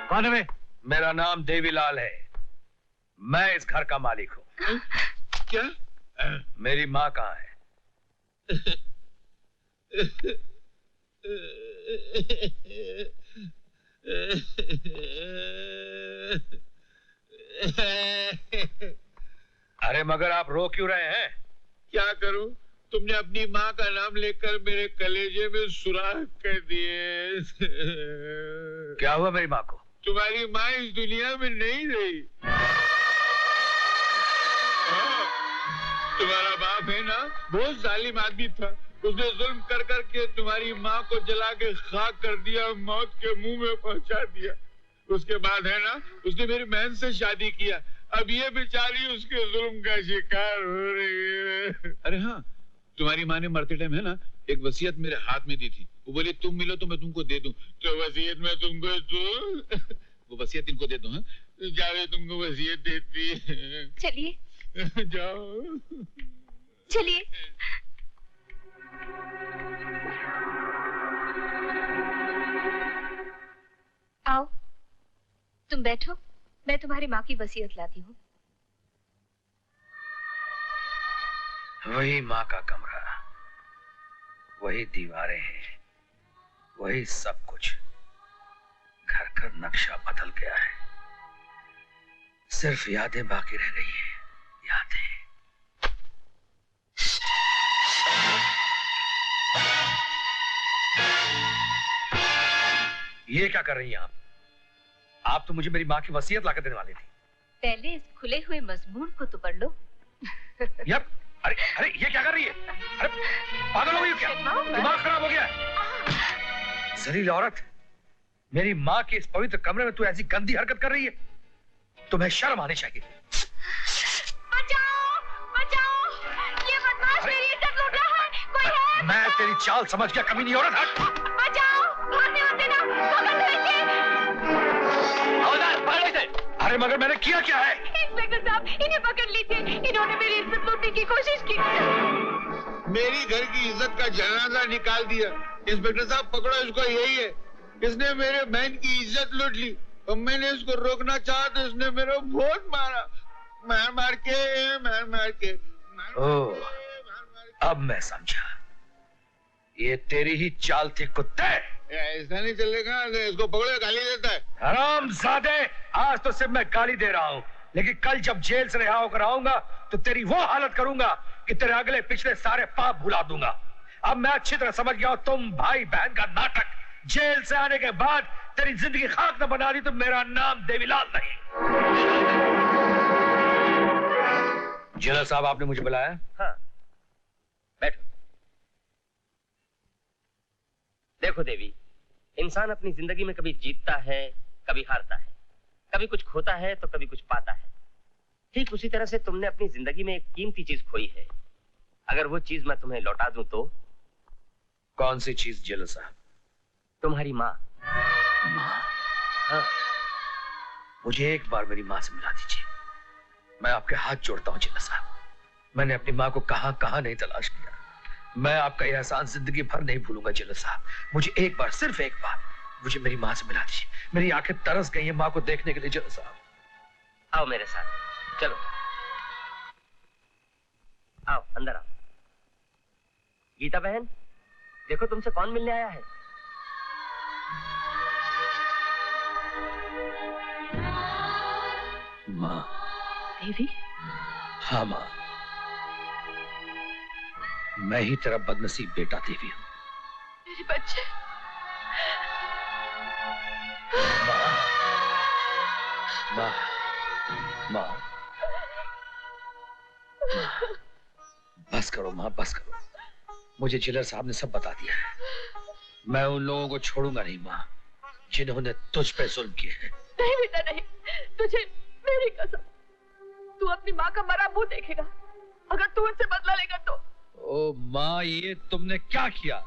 कौन है वे? मेरा नाम देवीलाल है, मैं इस घर का मालिक हूँ। क्या? मेरी माँ कहाँ है? अरे मगर आप रो क्यों रहे हैं? क्या करूं? तुमने अपनी माँ का नाम लेकर मेरे कलेजे में सुराख कर दिए। क्या हुआ मेरी माँ को? तुम्हारी माँ इस दुनिया में नहीं रही। तुम्हारा बाप है ना, बहुत जालिम आदमी था। उसने जुल्म कर करके तुम्हारी माँ को जला के खाक कर दिया, मौत के मुंह में पहुंचा दिया। उसके बाद है ना, उसने मेरी बहन से शादी किया। अब ये बेचारी उसके जुल्म का शिकार हो रही है। अरे हाँ, तुम्हारी माँ ने मरते टाइम है ना, एक वसीयत मेरे हाथ में दी थी। वो बोली तुम मिलो तो मैं तुमको दे दूं। तो वसीयत मैं तुमको दूं? वो वसीयत इनको दे दूं? हाँ, जावे तुमको वसीयत देती। चलिए जाओ, चलिए। आओ, तुम बैठो, मैं तुम्हारी माँ की वसीयत लाती हूँ। वही माँ का कमरा, वही दीवारें हैं, वही सब कुछ। घर का नक्शा बदल गया है, सिर्फ यादें बाकी रह गई हैं। यादें। ये क्या कर रही हैं आप? आप तो मुझे मेरी माँ की वसीयत लाकर देने वाली थी। पहले इस खुले हुए मजमून को तो पढ़ लो। यप। अरे अरे ये क्या कर रही है? अरे पागल हो गई क्या? दिमाग खराब हो गया? जलील औरत, मेरी माँ के इस पवित्र कमरे में तू ऐसी गंदी हरकत कर रही है? तुम्हें शर्म आनी चाहिए। बचाओ, बचाओ, ये बदमाश मेरी इज्जत लूट रहा है, कोई है? मैं तेरी चाल समझ गया, कमीनी औरत। हट। बचाओ, भागने मत देना, पकड़ लो इसे। अरे मगर मैंने किया क्या है? इंस्पेक्टर साहब, इन्हें पकड़ लीजिए, इन्होंने मेरी इज्जत लूटने की कोशिश की। मेरी घर की इज्जत का जनाजा निकाल दिया। इंस्पेक्टर साहब पकड़ो इसको, यही है, इसने मेरे बहन की इज्जत लूट ली। और मैंने इसको रोकना चाहा तो इसने मेरे बहुत मारा, मार मार के। ओह, अब मैं समझा, ये तेरी ही चाल थी कुत्ते। ऐसा नहीं चलेगा, इसको पकड़ो, गाली देता है। हरामजादे, आज तो सिर्फ मैं गाली दे रहा हूँ, लेकिन कल जब जेल से रिहा होकर आऊंगा तो तेरी वो हालत करूंगा कि तेरे अगले पिछले सारे पाप भुला दूंगा। अब मैं अच्छी तरह समझ गया हूं, तुम भाई बहन का नाटक। जेल से आने के बाद तेरी जिंदगी खाक न बना दी तो मेरा नाम देवीलाल नहीं। जेलर साहब, आपने मुझे बुलाया? हाँ, बैठो। देखो देवी, इंसान अपनी जिंदगी में कभी जीतता है, कभी हारता है, कभी कुछ खोता है तो कभी कुछ पाता है। ठीक उसी तरह से तुमने अपनी जिंदगी में एक कीमती चीज खोई है। अगर वो चीज मैं तुम्हें लौटा दूं तो? कौन सी चीज जेलर साहब? तुम्हारी माँ। माँ? हाँ। मुझे एक बार मेरी माँ से मिला दीजिए, मैं आपके हाथ जोड़ता हूँ जेलर साहब। मैंने अपनी माँ को कहां कहां नहीं तलाश किया। मैं आपका यह एहसान जिंदगी भर नहीं भूलूंगा जेलर साहब। मुझे एक बार, सिर्फ एक बार, मुझे मेरी माँ से मिला दीजिए। मेरी आंखें तरस गई हैं माँ को देखने के लिए जेलर साहब। आओ मेरे साथ, चलो आओ, अंदर आओ। गीता बहन, देखो तुमसे कौन मिलने आया है। माँ। देवी? हाँ माँ, मैं ही तेरा बदनसीब बेटा देवी हूँ। मेरे बच्चे। माँ, माँ, माँ, बस करो माँ, बस करो। मुझे जेलर साहब ने सब बता दिया है। मैं उन लोगों को छोड़ूंगा नहीं माँ, जिन्होंने तुझ पे जुल्म किए हैं। नहीं बेटा नहीं, तुझे मेरी कसम, तू अपनी माँ का मरा मुंह देखेगा अगर तू उनसे बदला लेगा तो। ओ माँ, ये तुमने क्या किया?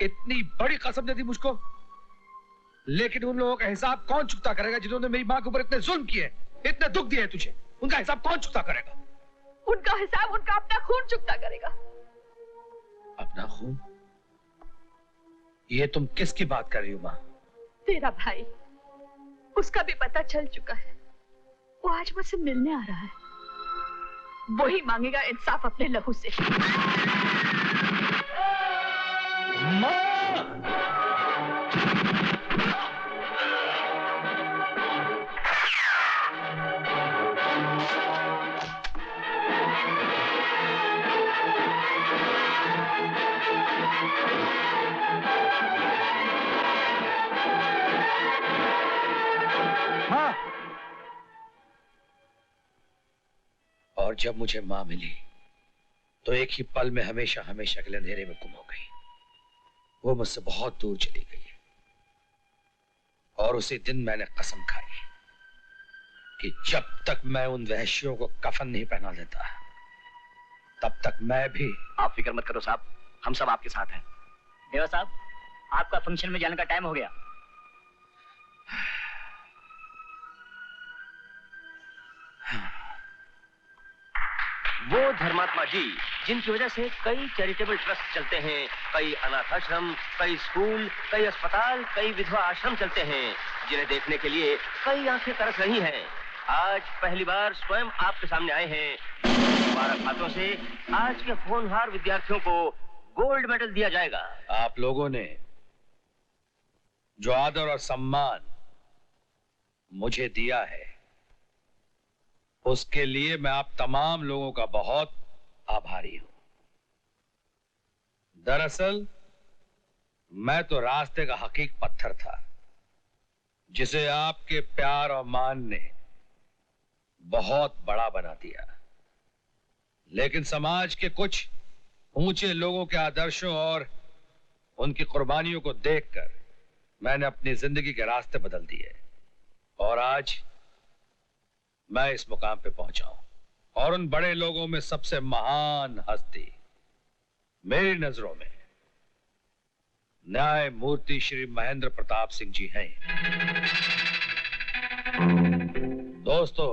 इतनी बड़ी कसम दे दी मुझको, लेकिन उन लोगों का हिसाब कौन चुकता करेगा जिन्होंने मेरी माँ के ऊपर इतने जुल्म किए, इतने दुख दिए तुझे? उनका हिसाब कौन चुकता करेगा? उनका हिसाब उनका अपना खून चुकता करेगा। अपना खून? ये तुम किसकी बात कर रही हो माँ? तेरा भाई उसका भी पता चल चुका है। वो आज मुझसे मिलने आ रहा है। वही मांगेगा इंसाफ अपने लहू से। और जब मुझे मां मिली तो एक ही पल में हमेशा हमेशा के लिए अंधेरे में गुम हो गई। वो मुझसे बहुत दूर चली गई और उसी दिन मैंने कसम खाई कि जब तक मैं उन वहशियों को कफन नहीं पहना देता तब तक मैं भी। आप फिक्र मत करो साहब, हम सब आपके साथ हैं। देवा साहब, आपका फंक्शन में जाने का टाइम हो गया। वो धर्मात्मा जी जिनकी वजह से कई चैरिटेबल ट्रस्ट चलते हैं, कई अनाथ आश्रम, कई स्कूल, कई अस्पताल, कई विधवा आश्रम चलते हैं, जिन्हें देखने के लिए कई आंखें तरस रही हैं, आज पहली बार स्वयं आपके सामने आए हैं। मुबारक हाथों से आज के होनहार विद्यार्थियों को गोल्ड मेडल दिया जाएगा। आप लोगों ने जो आदर और सम्मान मुझे दिया है उसके लिए मैं आप तमाम लोगों का बहुत आभारी हूं। दरअसल मैं तो रास्ते का हकीक पत्थर था जिसे आपके प्यार और मान ने बहुत बड़ा बना दिया, लेकिन समाज के कुछ ऊंचे लोगों के आदर्शों और उनकी कुर्बानियों को देखकर मैंने अपनी जिंदगी के रास्ते बदल दिए और आज मैं इस मुकाम पे पहुंचा हूं। और उन बड़े लोगों में सबसे महान हस्ती मेरी नजरों में न्याय मूर्ति श्री महेंद्र प्रताप सिंह जी हैं। दोस्तों,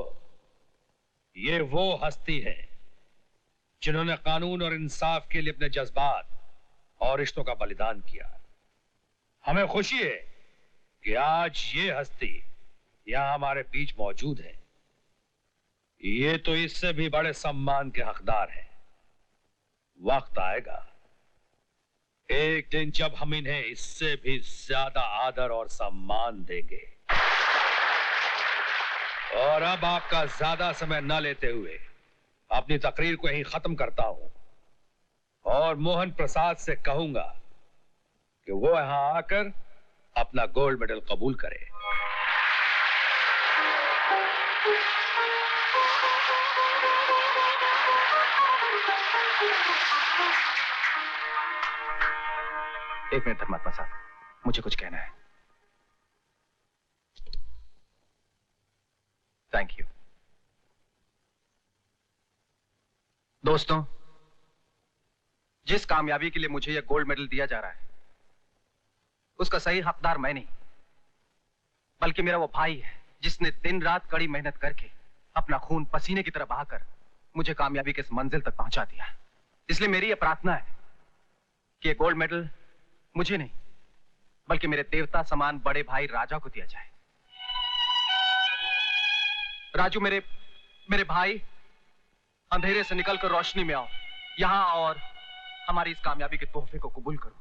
ये वो हस्ती है जिन्होंने कानून और इंसाफ के लिए अपने जज्बात और रिश्तों का बलिदान किया। हमें खुशी है कि आज ये हस्ती यहां हमारे बीच मौजूद है। ये तो इससे भी बड़े सम्मान के हकदार हैं। वक्त आएगा एक दिन जब हम इन्हें इससे भी ज्यादा आदर और सम्मान देंगे। और अब आपका ज्यादा समय न लेते हुए अपनी तकरीर को यहीं खत्म करता हूं और मोहन प्रसाद से कहूंगा कि वो यहां आकर अपना गोल्ड मेडल कबूल करे। एक मिनट धर्मात्मा साहब, मुझे कुछ कहना है। Thank you. दोस्तों, जिस कामयाबी के लिए मुझे यह गोल्ड मेडल दिया जा रहा है उसका सही हकदार मैं नहीं बल्कि मेरा वो भाई है जिसने दिन रात कड़ी मेहनत करके अपना खून पसीने की तरह बहाकर मुझे कामयाबी के इस मंजिल तक पहुंचा दिया। इसलिए मेरी यह प्रार्थना है कि यह गोल्ड मेडल मुझे नहीं बल्कि मेरे देवता समान बड़े भाई राजा को दिया जाए। राजू, मेरे भाई, अंधेरे से निकलकर रोशनी में आओ। यहां और हमारी इस कामयाबी के तोहफे को कबूल करो।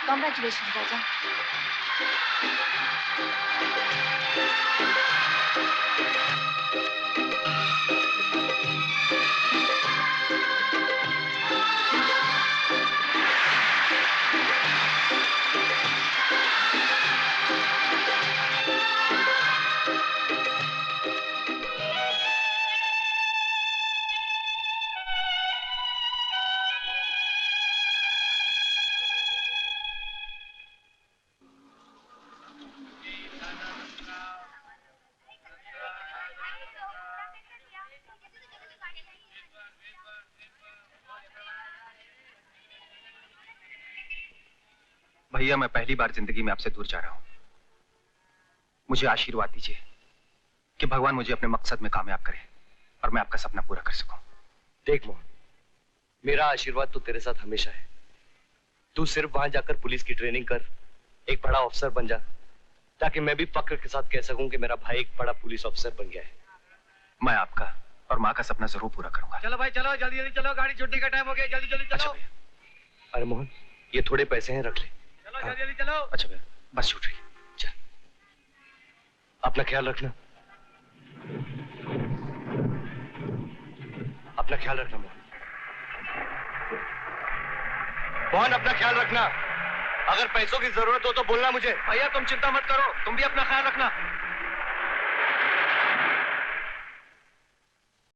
Congratulations, Raja. भैया, मैं पहली बार जिंदगी में आपसे दूर जा रहा हूं। मुझे आशीर्वाद दीजिए कि भगवान मुझे अपने मकसद में कामयाब करे और मैं आपका सपना पूरा कर सकूं। देख मोहन, मेरा आशीर्वाद तो तेरे साथ हमेशा है। तू सिर्फ वहां जाकर पुलिस की ट्रेनिंग कर, एक बड़ा ऑफिसर बन जा, ताकि मैं भी फक्र के साथ कह सकूं कि मेरा भाई एक बड़ा पुलिस ऑफिसर बन गया है। मैं आपका और माँ का सपना जरूर पूरा करूंगा। चलो भाई चलो, जल्दी जल्दी चलो, गाड़ी छूटने का टाइम हो गया, जल्दी जल्दी अच्छा चलो। भैया, अरे मोहन, ये थोड़े पैसे हैं, रख ले। चलो जल्दी जल्दी चलो। अच्छा भैया, बस छूट रही है। चल। अपना ख्याल रखना, अपना ख्याल रखना मोहन। मोहन, अपना ख्याल रखना। अगर पैसों की जरूरत हो तो बोलना मुझे। भैया तुम चिंता मत करो, तुम भी अपना ख्याल रखना।